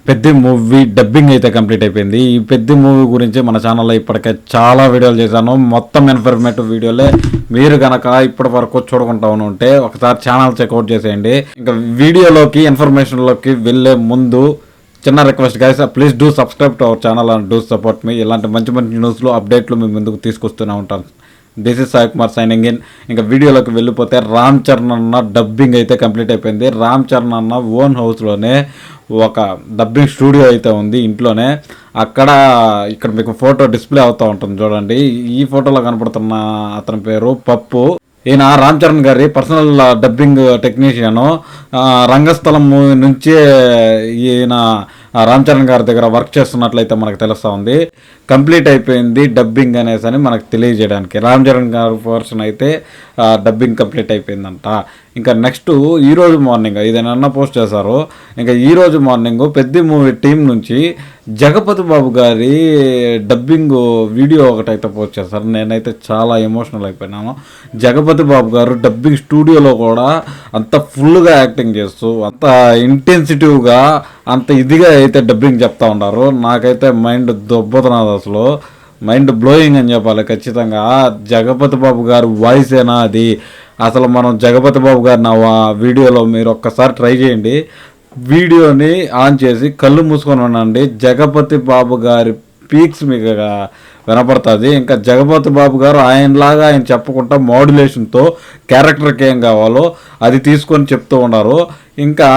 పెద్ద movie dubbing అయితే complete అయిపోయింది. ఈ పెద్ద మూవీ గురించి మన ఛానల్లో ఇప్పటికే చాలా వీడియోలు చేశాను. మొత్తం ఇన్ఫర్మేటివ్ వీడియోలే. మీరు కనుక ఇప్పటి వరకు చూడకుండా ఉంటే ఒకసారి ఛానల్ చెక్అవుట్ చేసేయండి. ఇంకా వీడియోలోకి ఇన్ఫర్మేషన్లోకి వెళ్ళే ముందు చిన్న request guys, please do subscribe to our channel and do support మీ. ఇలాంటి మంచి మంచి న్యూస్లు అప్డేట్లు మీ ముందుకు తీసుకొస్తూనే ఉంటాను. This is Sai Kumar signing in. ఇంకా వీడియోలోకి వెళ్ళిపోతే రామ్ చరణ్ అన్న డబ్బింగ్ అయితే కంప్లీట్ అయిపోయింది. రామ్ చరణ్ అన్న ఓన్ హౌస్లోనే ఒక డబ్బింగ్ స్టూడియో అయితే ఉంది ఇంట్లోనే. ఇక్కడ మీకు ఫోటో డిస్ప్లే అవుతూ ఉంటుంది చూడండి. ఈ ఫోటోలో కనపడుతున్న అతని పేరు పప్పు. ఈయన రామ్ చరణ్ గారి పర్సనల్ డబ్బింగ్ టెక్నీషియను. రంగస్థలం మూవీ నుంచే ఈయన రామ్ చరణ్ గారి దగ్గర వర్క్ చేస్తున్నట్లయితే మనకు తెలుస్తూ ఉంది. కంప్లీట్ అయిపోయింది డబ్బింగ్ అనేసి అని మనకు తెలియజేయడానికి. రామ్ చరణ్ గారి పోర్షన్ అయితే డబ్బింగ్ కంప్లీట్ అయిపోయిందంట. ఇంకా నెక్స్ట్ ఈరోజు మార్నింగ్ ఇదేనన్నా పోస్ట్ చేశారు. ఇంకా ఈరోజు మార్నింగ్ పెద్ద మూవీ టీం నుంచి జగపతి బాబు గారి డబ్బింగ్ వీడియో ఒకటైతే పోస్ట్ చేశారు. నేనైతే చాలా ఎమోషనల్ అయిపోయినాను. జగపతి బాబు గారు డబ్బింగ్ స్టూడియోలో కూడా అంత ఫుల్గా యాక్టింగ్ చేస్తూ అంత ఇంటెన్సిటివ్గా అంత ఇదిగా అయితే డబ్బింగ్ చెప్తా ఉన్నారు. నాకైతే మైండ్ దొబ్బతున్నది, అసలు మైండ్ బ్లోయింగ్ అని చెప్పాలి. ఖచ్చితంగా జగపతి బాబు గారు వాయిసేనా అది. అసలు మనం జగపతి బాబు గారి నా వీడియోలో మీరు ఒక్కసారి ట్రై చేయండి. వీడియోని ఆన్ చేసి కళ్ళు మూసుకొని ఉండండి. జగపతి బాబు గారి పీక్స్ మీకు వినపడుతుంది. ఇంకా జగపతి బాబు గారు ఆయనలాగా ఆయన చెప్పకుండా మాడ్యులేషన్తో క్యారెక్టర్కి ఏం కావాలో అది తీసుకొని చెప్తూ ఉన్నారు. ఇంకా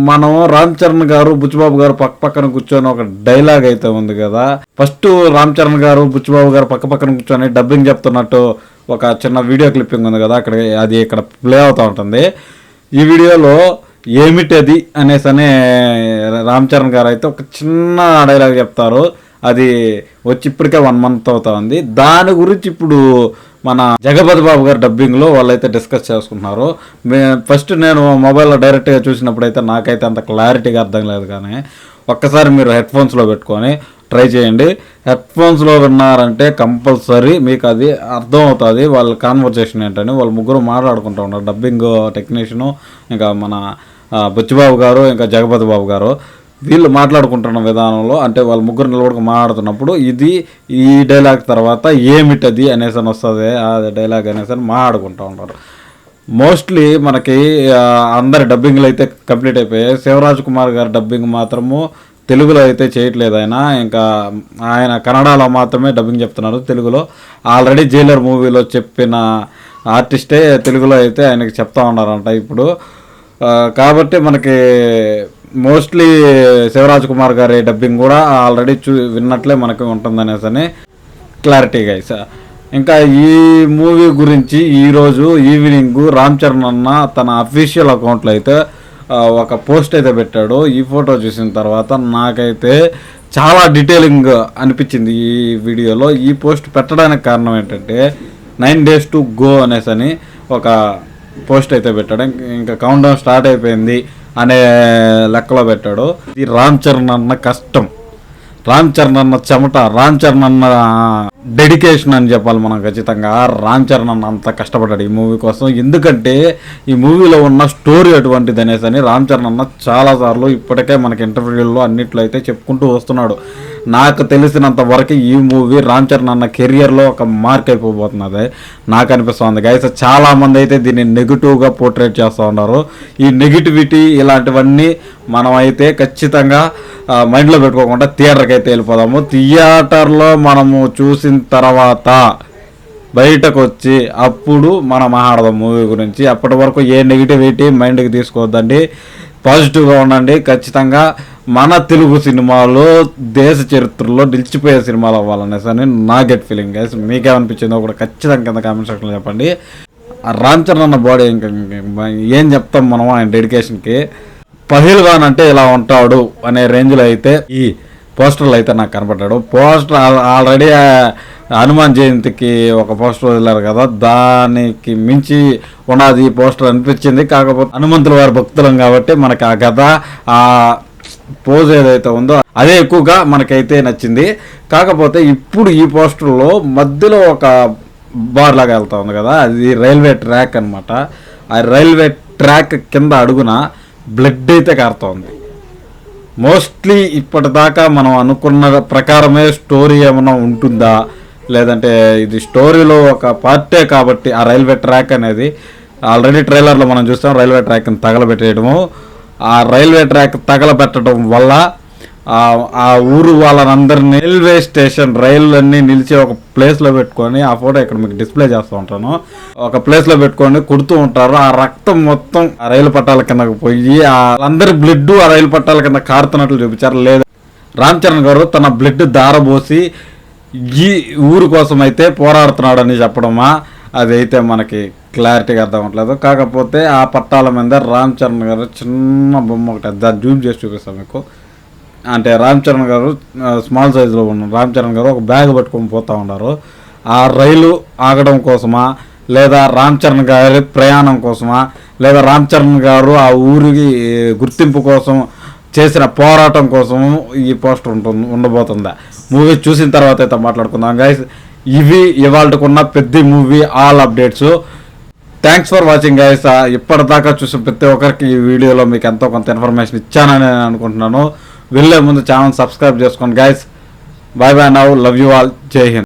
మనం రామ్ చరణ్ గారు బుచ్చిబాబు గారు పక్కన కూర్చొని ఒక డైలాగ్ అయితే ఉంది కదా. ఫస్ట్ రామ్ చరణ్ గారు బుచ్చిబాబు గారు పక్కన కూర్చొని డబ్బింగ్ చెప్తున్నట్టు ఒక చిన్న వీడియో క్లిప్పింగ్ ఉంది కదా, అది ఇక్కడ ప్లే అవుతూ ఉంటుంది. ఈ వీడియోలో ఏమిటది అనేసి రామ్ చరణ్ గారు అయితే ఒక చిన్న డైలాగ్ చెప్తారు. అది వచ్చి ఇప్పటికే 1 month అవుతా ఉంది. దాని గురించి ఇప్పుడు మన జగపతి బాబు గారు డబ్బింగ్లో వాళ్ళైతే డిస్కస్ చేసుకుంటున్నారు. ఫస్ట్ నేను మొబైల్లో డైరెక్ట్గా చూసినప్పుడైతే నాకైతే అంత క్లారిటీగా అర్థం లేదు. కానీ ఒక్కసారి మీరు హెడ్ఫోన్స్లో పెట్టుకొని ట్రై చేయండి. హెడ్ఫోన్స్లో విన్నారంటే కంపల్సరీ మీకు అది అర్థం అవుతుంది వాళ్ళ కాన్వర్జేషన్ ఏంటని. వాళ్ళు ముగ్గురు మాట్లాడుకుంటూ ఉన్నారు, డబ్బింగ్ టెక్నీషియను, ఇంకా మన బుచ్చిబాబు గారు, ఇంకా జగపతి బాబు గారు. వీళ్ళు మాట్లాడుకుంటున్న విధానంలో అంటే వాళ్ళు ముగ్గురు నిలబడుకు మాట్లాడుతున్నప్పుడు ఈ డైలాగ్ తర్వాత ఏమిటది అనేసి అని వస్తుంది. ఆ డైలాగ్ అనేసి అని మాట్లాడుకుంటూ ఉంటారు. మోస్ట్లీ మనకి అందరి డబ్బింగ్లు అయితే కంప్లీట్ అయిపోయాయి. శివరాజ్ కుమార్ గారి డబ్బింగ్ మాత్రము తెలుగులో అయితే చేయట్లేదు ఇంకా ఆయన కన్నడలో మాత్రమే డబ్బింగ్ చెప్తున్నారు. తెలుగులో ఆల్రెడీ జైలర్ మూవీలో చెప్పిన ఆర్టిస్టే తెలుగులో అయితే ఆయనకి చెప్తా ఉన్నారంట ఇప్పుడు. కాబట్టి మనకి మోస్ట్లీ శివరాజ్ కుమార్ గారి డబ్బింగ్ కూడా ఆల్రెడీ విన్నట్లే మనకి ఉంటుందనేసి క్లారిటీ గైస్. ఇంకా ఈ మూవీ గురించి ఈరోజు ఈవినింగ్ రామ్ చరణ్ అన్న తన అఫీషియల్ అకౌంట్లో అయితే ఒక పోస్ట్ అయితే పెట్టాడు. ఈ ఫోటో చూసిన తర్వాత నాకైతే చాలా డీటెయిలింగ్ అనిపించింది ఈ వీడియోలో. ఈ పోస్ట్ పెట్టడానికి కారణం ఏంటంటే 9 days to go అనేసి ఒక పోస్ట్ అయితే పెట్టాడు. ఇంకా కౌంట్ డౌన్ స్టార్ట్ అయిపోయింది అనే లెక్కలో పెట్టాడు. ఇది రామ్ చరణ్ అన్న కష్టం, రామ్ చరణ్ అన్న చెమట, రామ్ చరణ్ అన్న డెడికేషన్ అని చెప్పాలి మనం. ఖచ్చితంగా రామ్ చరణ్ అన్న అంత కష్టపడ్డాడు ఈ మూవీ కోసం. ఎందుకంటే ఈ మూవీలో ఉన్న స్టోరీ అటువంటిది అనేసి రామ్ చరణ్ అన్న చాలాసార్లు ఇప్పటికే మనకి ఇంటర్వ్యూల్లో అన్నిట్లో అయితే చెప్పుకుంటూ వస్తున్నాడు. నాకు తెలిసినంత వరకు ఈ మూవీ రామ్ చరణ్ అన్న కెరియర్లో ఒక మార్క్ అయిపోబోతున్నది నాకు అనిపిస్తుంది గైస్. చాలామంది అయితే దీన్ని నెగిటివ్గా పోర్ట్రేట్ చేస్తూ ఉన్నారు. ఈ నెగిటివిటీ ఇలాంటివన్నీ మనం అయితే ఖచ్చితంగా మైండ్లో పెట్టుకోకుండా థియేటర్కి అయితే వెళ్ళిపోదాము. థియేటర్లో మనము చూసిన తర్వాత బయటకు వచ్చి అప్పుడు మనం మాట్లాడదాం మూవీ గురించి. అప్పటి వరకు ఏ నెగిటివిటీ మైండ్కి తీసుకోవద్దండి, పాజిటివ్గా ఉండండి. ఖచ్చితంగా మన తెలుగు సినిమాలో దేశ చరిత్రలో నిలిచిపోయే సినిమాలు అవ్వాలనేసి అని నా గెట్ ఫీలింగ్ గైస్. మీకేమనిపించిందో కూడా ఖచ్చితంగా కింద కామెంట్ సెక్షన్లో చెప్పండి. రామ్ చరణ్ అన్న బాడీ ఇంకా ఏం చెప్తాం మనం ఆయన డెడికేషన్కి. పహిల్వాన్ అంటే ఇలా ఉంటాడు అనే రేంజ్లో అయితే ఈ పోస్టర్లు అయితే నాకు కనపడ్డాడు. పోస్టర్ ఆల్రెడీ హనుమాన్ జయంతికి ఒక పోస్టర్ వదిలారు కదా, దానికి మించి ఉన్నది ఈ పోస్టర్ అనిపించింది. కాకపోతే హనుమంతుల వారి భక్తులం కాబట్టి మనకి ఆ కథ ఆ పోజ్ ఏదైతే ఉందో అదే ఎక్కువగా మనకైతే నచ్చింది. కాకపోతే ఇప్పుడు ఈ పోస్టర్లో మధ్యలో ఒక బార్ లాగా వెళ్తా ఉంది కదా, అది రైల్వే ట్రాక్ అనమాట. ఆ రైల్వే ట్రాక్ కింద అడుగున బ్లడ్ అయితే కారుతోంది. మోస్ట్లీ ఇప్పటిదాకా మనం అనుకున్న ప్రకారమే స్టోరీ ఏమైనా ఉంటుందా, లేదంటే ఇది స్టోరీలో ఒక పార్టే కాబట్టి ఆ రైల్వే ట్రాక్ అనేది ఆల్రెడీ ట్రైలర్లో మనం చూస్తాం. రైల్వే ట్రాక్ని తగలబెట్టేయడము, ఆ రైల్వే ట్రాక్ తగలబెట్టడం వల్ల ఆ ఊరు వాళ్ళందరినీ రైల్వే స్టేషన్ రైళ్ళన్నీ నిలిచి ఒక ప్లేస్లో పెట్టుకొని, ఆ ఫోటో ఇక్కడ మీకు డిస్ప్లే చేస్తూ ఉంటాను, ఒక ప్లేస్లో పెట్టుకొని కుడుతూ ఉంటారు. ఆ రక్తం మొత్తం ఆ రైలు పట్టాల కిందకు పోయి అందరి బ్లడ్ ఆ రైలు పట్టాల కింద కారుతున్నట్లు చూపించారు. లేదా రామ్ చరణ్ గారు తన బ్లడ్ దారబోసి ఈ ఊరు కోసం అయితే పోరాడుతున్నాడని చెప్పడమా, అదైతే మనకి క్లారిటీగా అర్థం అవ్వట్లేదు. కాకపోతే ఆ పట్టాల మీద రామ్ చరణ్ గారు చిన్న బొమ్మ ఒకటి దాన్ని జూమ్ చేసి చూపిస్తాం మీకు. అంటే రామ్ చరణ్ గారు స్మాల్ సైజులో ఉన్నారు. రామ్ చరణ్ గారు ఒక బ్యాగ్ పట్టుకొని పోతూ ఉన్నారు. ఆ రైలు ఆగడం కోసమా, లేదా రామ్ చరణ్ గారి ప్రయాణం కోసమా, లేదా రామ్ చరణ్ గారు ఆ ఊరికి గుర్తింపు కోసం చేసిన పోరాటం కోసం ఈ పోస్టర్ ఉండబోతుందా? మూవీ చూసిన తర్వాత అయితే మాట్లాడుకుందాం గైస్. ఇవి ఇవాళకున్న పెద్ద movie all updates. Thanks for watching guys. ఇప్పటిదాకా చూసిన ప్రతి ఒక్కరికి ఈ వీడియోలో మీకు ఎంతో కొంత ఇన్ఫర్మేషన్ ఇచ్చానని నేను అనుకుంటున్నాను. వెళ్ళే ముందు ఛానల్ సబ్స్క్రైబ్ చేసుకోండి guys. Bye bye now, love you all, జై హింద్.